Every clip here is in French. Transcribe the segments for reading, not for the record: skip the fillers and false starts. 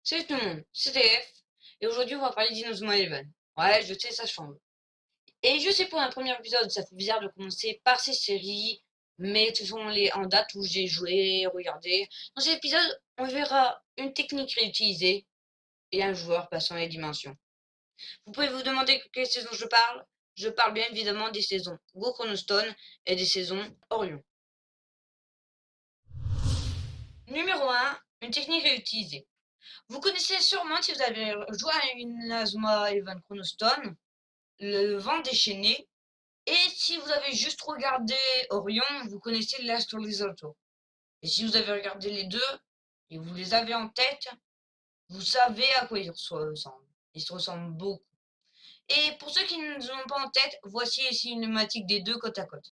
Salut tout le monde, c'est TF, et aujourd'hui on va parler d'Inazuma Eleven. Ouais, je sais, ça change. Et je sais pour un premier épisode, ça fait bizarre de commencer par ces séries, mais ce sont les en date où j'ai joué, regardé. Dans cet épisode, on verra une technique réutilisée et un joueur passant les dimensions. Vous pouvez vous demander quelle saison je parle. Je parle bien évidemment des saisons Go Chronostone et des saisons Orion. Numéro 1, une technique réutilisée. Vous connaissez sûrement, si vous avez joué à une Inazuma Eleven Chronostone, le vent déchaîné. Et si vous avez juste regardé Orion, vous connaissez l'Astro Risotto. Et si vous avez regardé les deux, et vous les avez en tête, vous savez à quoi ils se ressemblent. Ils se ressemblent beaucoup. Et pour ceux qui ne les ont pas en tête, voici les cinématiques des deux côte à côte.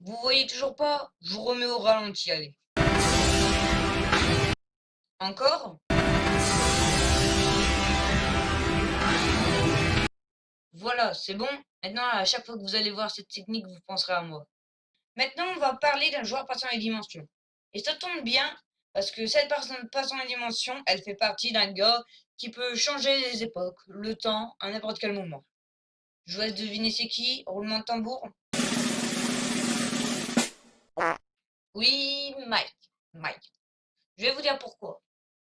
Vous voyez toujours pas? Je vous remets au ralenti, allez. Encore? Voilà, c'est bon. Maintenant, à chaque fois que vous allez voir cette technique, vous penserez à moi. Maintenant, on va parler d'un joueur passant les dimensions. Et ça tombe bien, parce que cette personne passant les dimensions, elle fait partie d'un gars qui peut changer les époques, le temps, à n'importe quel moment. Je vous laisse deviner c'est qui, roulement de tambour. Oui, Mike. Mike. Je vais vous dire pourquoi.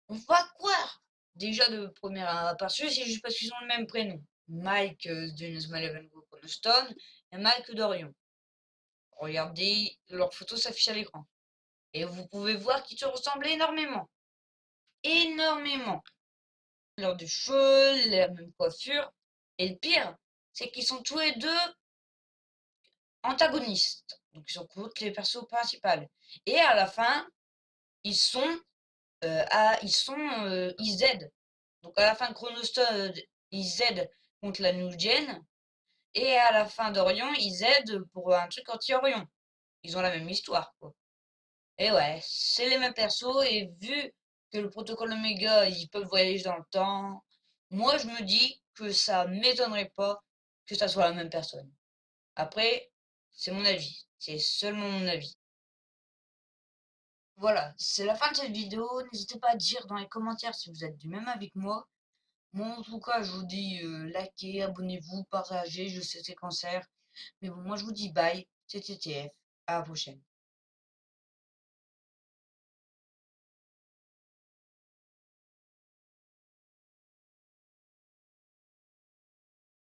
On va croire, déjà de premier aperçu, c'est juste parce qu'ils ont le même prénom. Mike de Inazuma Eleven Stone et Mike d'Orion. Regardez, leurs photos s'affichent à l'écran. Et vous pouvez voir qu'ils se ressemblent énormément. Énormément. Leurs de cheveux, la même coiffure. Et le pire, c'est qu'ils sont tous les deux antagonistes. Donc ils sont contre les persos principaux. Et à la fin, ils sont ils aident. Donc à la fin de Chronostud, ils aident contre la New Gen. Et à la fin d'Orion, ils aident pour un truc anti-Orion. Ils ont la même histoire, quoi. Et ouais, c'est les mêmes persos, et vu que le protocole Omega, ils peuvent voyager dans le temps, moi je me dis que ça m'étonnerait pas que ça soit la même personne. Après, c'est mon avis, c'est seulement mon avis. Voilà, c'est la fin de cette vidéo, n'hésitez pas à dire dans les commentaires si vous êtes du même avis que moi. Moi en tout cas, je vous dis likez, abonnez-vous, partagez, je sais c'est cancer. Mais bon, moi je vous dis bye, c'était TF, à la prochaine.